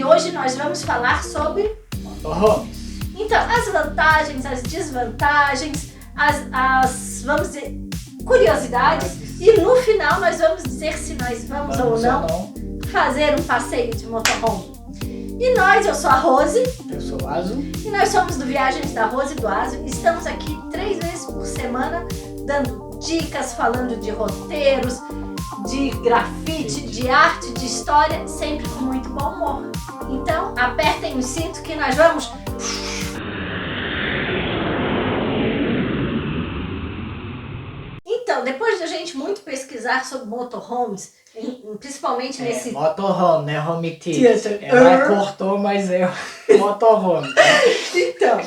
E hoje nós vamos falar sobre motorhomes. Então, as vantagens, as desvantagens, vamos dizer, curiosidades. E no final nós vamos dizer se nós vamos ou não fazer um passeio de motorhome. E eu sou a Rose. Eu sou o Azo. E nós somos do Viagens da Rose e do Azo. Estamos aqui 3 vezes por semana dando dicas, falando de roteiros, de grafite, de arte, de história, sempre com muito bom humor. Então, apertem o cinto que nós vamos... Então, depois de a gente muito pesquisar sobre motorhomes, principalmente nesse... Motorhome, né? Home theater. Ela cortou, mas é motorhome. Então,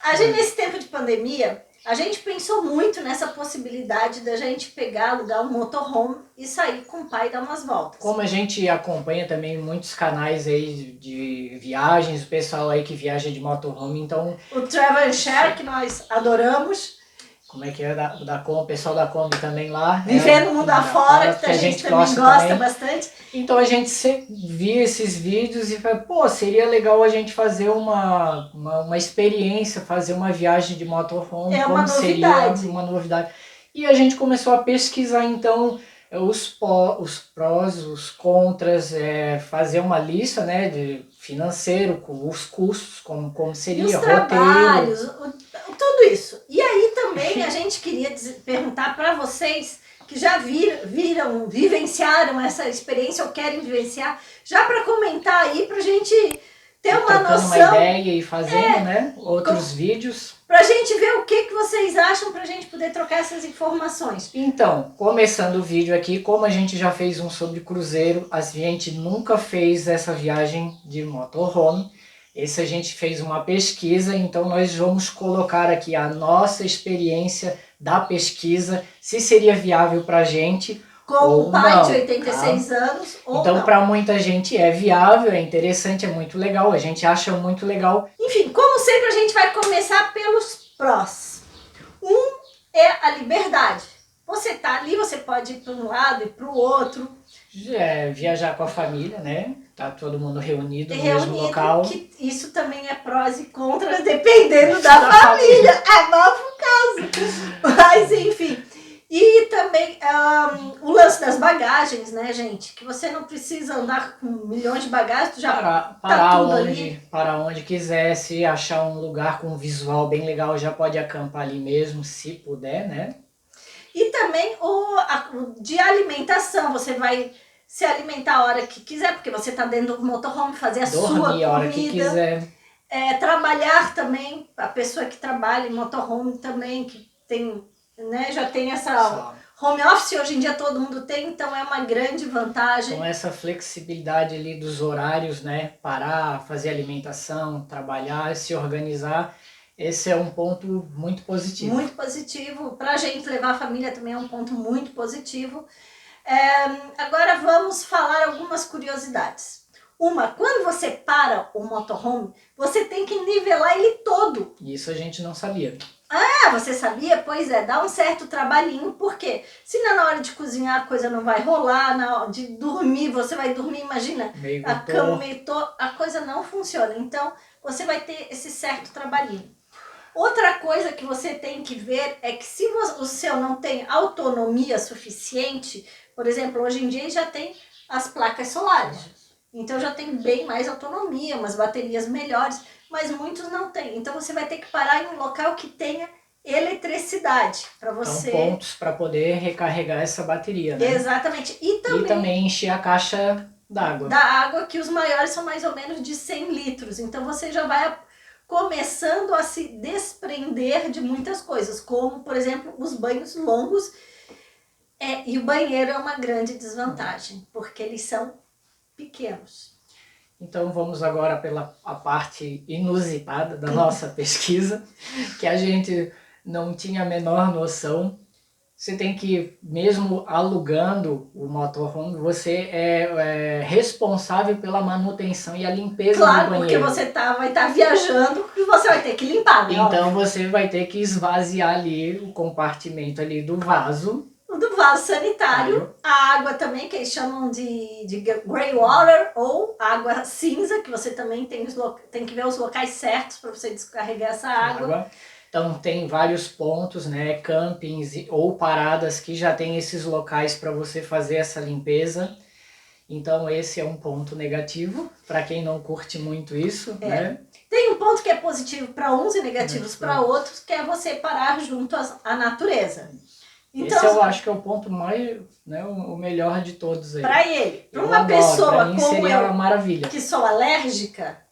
a gente nesse tempo de pandemia, a gente pensou muito nessa possibilidade da gente pegar, alugar um motorhome e sair com o pai e dar umas voltas. Como a gente acompanha também muitos canais aí de viagens, o pessoal aí que viaja de motorhome, então... O Travel and Share, que nós adoramos. Como é que é? O pessoal da Kombi também lá. Vivendo o mundo afora, que a gente também gosta bastante. Então a gente via esses vídeos e falou, pô, seria legal a gente fazer uma experiência, fazer uma viagem de motorhome. É uma novidade. Seria uma novidade. E a gente começou a pesquisar então os prós, os contras, fazer uma lista, né, de financeiro, com os custos, como seria, e os roteiro. Trabalhos, tudo isso. E aí também a gente queria perguntar para vocês que já vivenciaram essa experiência ou querem vivenciar, já para comentar aí, para a gente ter uma noção. Uma ideia e fazendo, né, outros vídeos. Pra gente ver o que vocês acham, pra gente poder trocar essas informações. Então, começando o vídeo aqui, como a gente já fez um sobre cruzeiro, a gente nunca fez essa viagem de motorhome. Esse a gente fez uma pesquisa, então nós vamos colocar aqui a nossa experiência da pesquisa, se seria viável pra gente. Com um pai de 86 anos ou então, não. para muita gente é viável, é interessante, é muito legal, a gente acha muito legal. Enfim, como sempre, a gente vai começar pelos prós. É a liberdade. Você tá ali, você pode ir para um lado e para o outro. Viajar com a família, né? Tá todo mundo reunido no mesmo local. Que isso também é prós e contras, dependendo da família. É novo caso. Mas, enfim... E também o lance das bagagens, né, gente? Que você não precisa andar com milhões de bagagens, tu já para onde quiser, se achar um lugar com um visual bem legal, já pode acampar ali mesmo, se puder, né? E também de alimentação, você vai se alimentar a hora que quiser, porque você tá dentro do motorhome, fazer a sua comida. A hora que quiser. Trabalhar também, a pessoa que trabalha em motorhome também, que tem... Né, já tem essa home office, hoje em dia todo mundo tem, então é uma grande vantagem. Com essa flexibilidade ali dos horários, né, parar, fazer alimentação, trabalhar, se organizar, esse é um ponto muito positivo. Muito positivo, pra gente levar a família também é um ponto muito positivo. Agora vamos falar algumas curiosidades. Quando você para o motorhome, você tem que nivelar ele todo. Isso a gente não sabia. Você sabia? Pois é, dá um certo trabalhinho, porque senão na hora de cozinhar a coisa não vai rolar, na hora de dormir, você vai dormir, imagina, a cama meio a coisa não funciona. Então, você vai ter esse certo trabalhinho. Outra coisa que você tem que ver é que se o seu não tem autonomia suficiente, por exemplo, hoje em dia já tem as placas solares. Então já tem bem mais autonomia, umas baterias melhores, mas muitos não têm. Então você vai ter que parar em um local que tenha eletricidade para você. Então, pontos para poder recarregar essa bateria, né? Exatamente. E também encher a caixa d'água. Da água, que os maiores são mais ou menos de 100 litros. Então você já vai começando a se desprender de muitas coisas, como, por exemplo, os banhos longos. E o banheiro é uma grande desvantagem, porque eles são pequenos. Então vamos agora pela parte inusitada da nossa pesquisa, que a gente não tinha a menor noção. Você tem que, mesmo alugando o motorhome, você é responsável pela manutenção e a limpeza do banheiro. Claro, porque você vai estar viajando e você vai ter que limpar, né? Então você vai ter que esvaziar ali o compartimento ali do vaso. vaso sanitário, a água também, que eles chamam de grey water, ou água cinza, que você também tem que ver os locais certos para você descarregar essa água. Então tem vários pontos, né, campings ou paradas que já tem esses locais para você fazer essa limpeza. Então esse é um ponto negativo para quem não curte muito isso, né? Tem um ponto que é positivo para uns e negativos para outros, que é você parar junto à natureza. Então, esse eu acho que é o ponto mais, né, o melhor de todos aí. Para ele, para uma pessoa como eu, maravilha. Que sou alérgica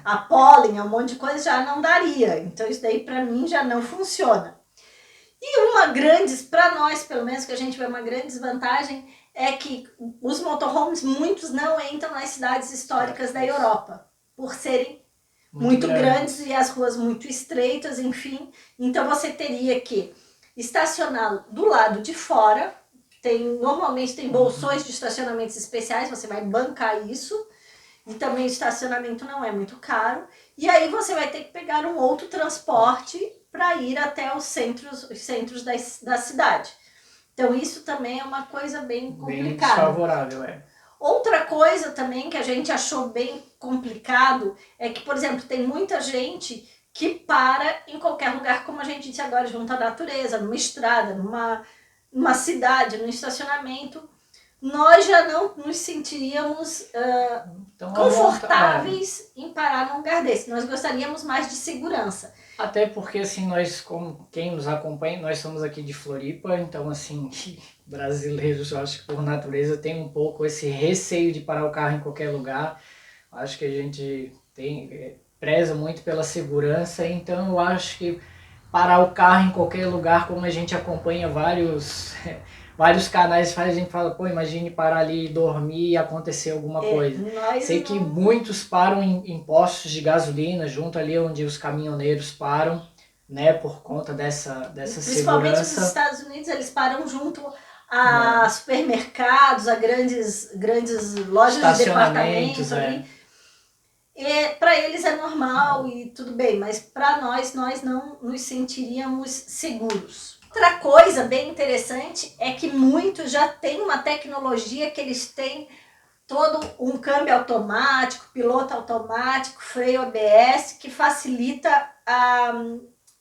a pólen, a um monte de coisa, já não daria. Então isso daí para mim já não funciona. E para nós pelo menos, que a gente vê uma grande desvantagem, é que os motorhomes, muitos não entram nas cidades históricas da Europa, por serem muito grandes e as ruas muito estreitas, enfim. Então você teria que estacionar do lado de fora. Normalmente tem bolsões de estacionamentos especiais, você vai bancar isso. E também o estacionamento não é muito caro. E aí você vai ter que pegar um outro transporte para ir até os centros da cidade. Então isso também é uma coisa bem complicada. Bem desfavorável, Outra coisa também que a gente achou bem complicado é que, por exemplo, tem muita gente que para em qualquer lugar, como a gente disse agora, junto à natureza, numa estrada, numa cidade, num estacionamento. Nós já não nos sentiríamos confortáveis em parar num lugar desse. Nós gostaríamos mais de segurança. Até porque, assim, nós, como quem nos acompanha, nós somos aqui de Floripa, então, assim, brasileiros, eu acho que por natureza tem um pouco esse receio de parar o carro em qualquer lugar. Acho que a gente preza muito pela segurança, então eu acho que parar o carro em qualquer lugar, como a gente acompanha vários canais, a gente fala, pô, imagine parar ali e dormir e acontecer alguma coisa. Sei que muitos param em postos de gasolina, junto ali onde os caminhoneiros param, né, por conta dessa Principalmente segurança. Nos Estados Unidos, eles param junto a supermercados, a grandes lojas de departamentos ali. Para eles é normal e tudo bem, mas para nós não nos sentiríamos seguros. Outra coisa bem interessante é que muitos já têm uma tecnologia que eles têm todo um câmbio automático, piloto automático, freio ABS, que facilita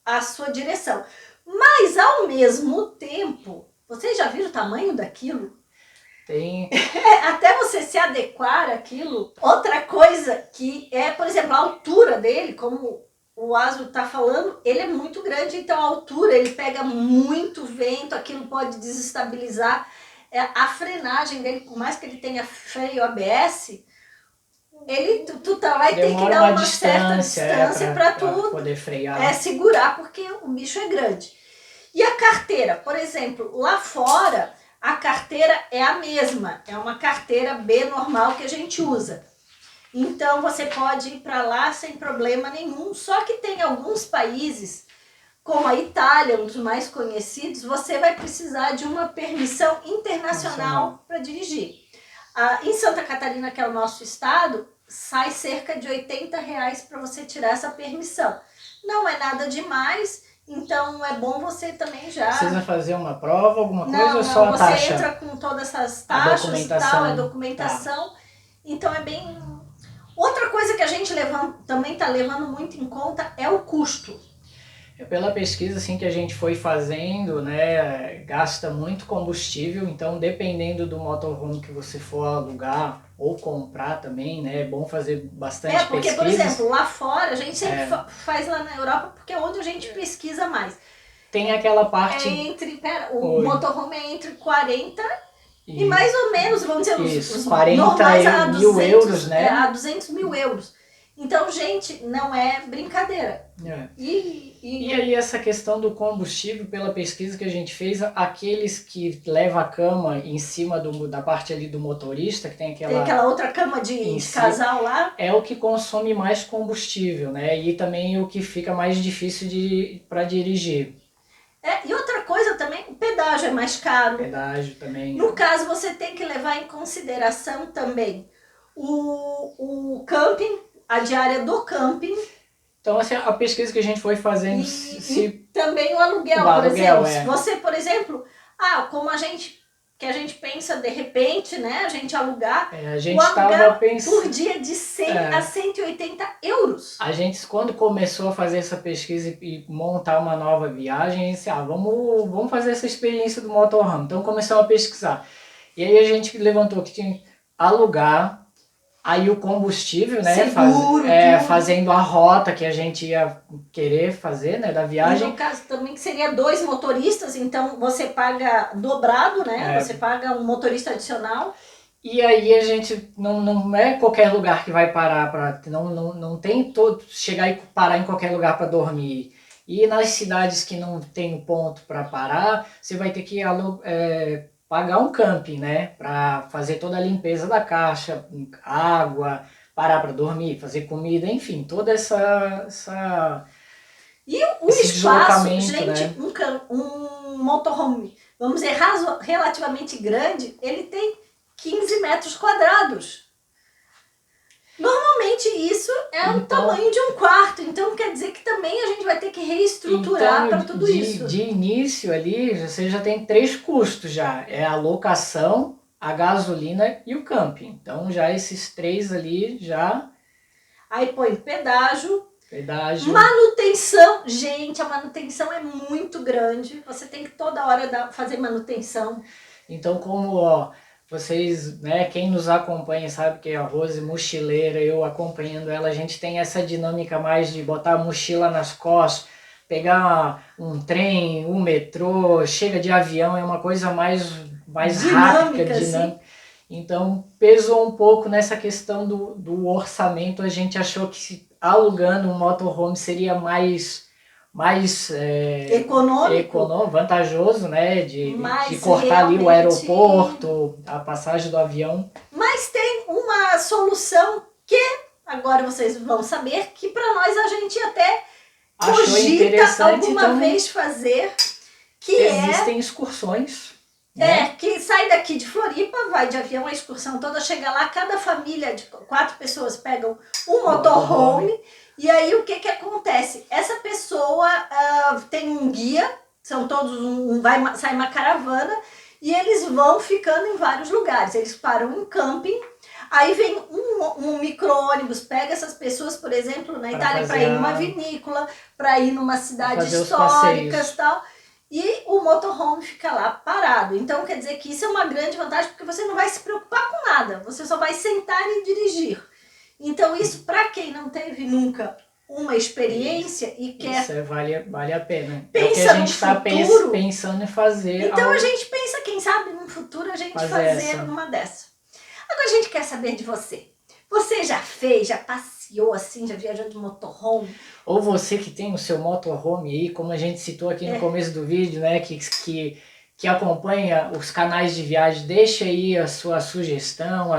a sua direção. Mas ao mesmo tempo, vocês já viram o tamanho daquilo? Tem. Até você se adequar àquilo. Outra coisa que é, por exemplo, a altura dele, como o Aslo está falando, ele é muito grande, então a altura, ele pega muito vento, aquilo pode desestabilizar a frenagem dele, por mais que ele tenha freio ABS, tu vai ter que dar uma certa distância para tu poder frear. Segurar, porque o bicho é grande. E a carteira, por exemplo, lá fora, a carteira é a mesma, é uma carteira B normal que a gente usa. Então você pode ir para lá sem problema nenhum, só que tem alguns países, como a Itália, um dos mais conhecidos, você vai precisar de uma permissão internacional para dirigir. Em Santa Catarina, que é o nosso estado, sai cerca de R$80 para você tirar essa permissão. Não é nada demais. Então é bom você também já... Precisa fazer uma prova, alguma coisa ou só a taxa? Você entra com todas essas taxas e tal, a documentação. Tá. Então é bem... Outra coisa que a gente também está levando muito em conta é o custo. Pela pesquisa assim, que a gente foi fazendo, né, gasta muito combustível, então dependendo do motorhome que você for alugar ou comprar também, né, é bom fazer bastante pesquisa. Porque, por exemplo, lá fora, a gente sempre faz lá na Europa, porque é onde a gente pesquisa mais. Tem aquela parte... o motorhome é entre 40 e mais ou menos, vamos dizer, os 40 normais a 200 mil euros, né? A 200 mil euros. Então, gente, não é brincadeira. E aí essa questão do combustível, pela pesquisa que a gente fez, aqueles que levam a cama em cima da parte ali do motorista, que tem aquela outra cama de casal lá. É o que consome mais combustível, né? E também o que fica mais difícil para dirigir. E outra coisa também, o pedágio é mais caro. Pedágio também. No caso, você tem que levar em consideração também o camping, a diária do camping. Então, assim, a pesquisa que a gente foi fazendo... E também o aluguel, por exemplo. Se você, por exemplo, como a gente pensa de repente, né? A gente alugar. A gente estava pensando por dia de 100 a 180 euros. A gente, quando começou a fazer essa pesquisa e montar uma nova viagem, a gente disse, vamos fazer essa experiência do motorhome. Então começamos a pesquisar. E aí a gente levantou que tinha que alugar. Aí o combustível, né? Seguro, fazendo a rota que a gente ia querer fazer, né? Da viagem. E no caso também que seria 2 motoristas, então você paga dobrado, né? Você paga um motorista adicional. E aí a gente não é qualquer lugar que vai parar não tem chegar e parar em qualquer lugar para dormir. E nas cidades que não tem ponto para parar, você vai ter que pagar um camping, né? Para fazer toda a limpeza da caixa, água, parar para dormir, fazer comida, enfim, toda essa e o espaço, gente, né? um motorhome, vamos dizer, relativamente grande, ele tem 15 metros quadrados. Normalmente isso é o tamanho de um quarto, então quer dizer que também a gente vai ter que reestruturar para tudo isso. De início ali, você já tem 3 custos já, é a locação, a gasolina e o camping. Então já esses 3 ali já... Aí põe pedágio. Manutenção. Gente, a manutenção é muito grande, você tem que toda hora fazer manutenção. Então como, vocês, né, quem nos acompanha sabe que a Rose mochileira, eu acompanhando ela, a gente tem essa dinâmica mais de botar a mochila nas costas, pegar um trem, um metrô, chega de avião, é uma coisa mais rápida, dinâmica. Então pesou um pouco nessa questão do orçamento, a gente achou que alugando um motorhome seria mais econômico, vantajoso, né, de cortar ali o aeroporto, a passagem do avião. Mas tem uma solução que agora vocês vão saber, que para nós a gente até cogita alguma vez fazer, que existem excursões, né? Que sai daqui de Floripa, vai de avião, a excursão toda, chega lá, cada família de 4 pessoas pegam um motorhome. E aí o que acontece? Essa pessoa tem um guia, são todos sai uma caravana e eles vão ficando em vários lugares. Eles param em camping, aí vem um micro-ônibus, pega essas pessoas, por exemplo, na Itália, para ir numa vinícola, para ir numa cidade histórica e tal. E o motorhome fica lá parado. Então quer dizer que isso é uma grande vantagem, porque você não vai se preocupar com nada, você só vai sentar e dirigir. Então isso, para quem não teve nunca uma experiência e quer... Isso vale a pena. Pensa é o que a gente está pensando em fazer. Então a gente pensa, quem sabe, no futuro a gente fazer uma dessa. Agora a gente quer saber de você. Você já fez, já passeou assim, já viajou de motorhome? Ou você que tem o seu motorhome aí, como a gente citou aqui no começo do vídeo, né, que acompanha os canais de viagem, deixa aí a sua sugestão,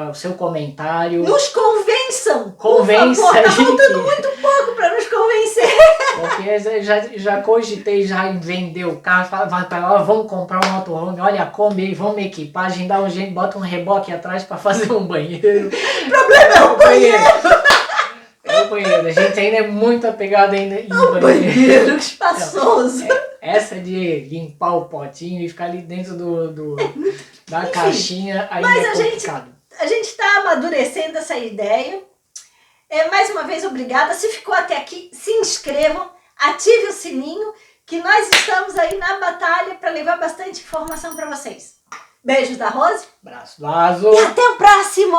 o seu comentário. Nos convençam! Convença por favor, tá faltando muito pouco para nos convencer. Porque já cogitei em vender o carro, vai para lá, vamos comprar um motorhome, olha a Kombi aí, vamos equipar, a gente dá um jeito, bota um reboque atrás para fazer um banheiro. O problema é o banheiro! É o banheiro, a gente ainda é muito apegado ainda em banheiro espaçoso. Essa de limpar o potinho e ficar ali dentro da caixinha ainda é complicado. A gente está amadurecendo essa ideia. Mais uma vez, obrigada. Se ficou até aqui, se inscrevam, ative o sininho, que nós estamos aí na batalha para levar bastante informação para vocês. Beijos da Rose. Abraço do Azo. E até o próximo!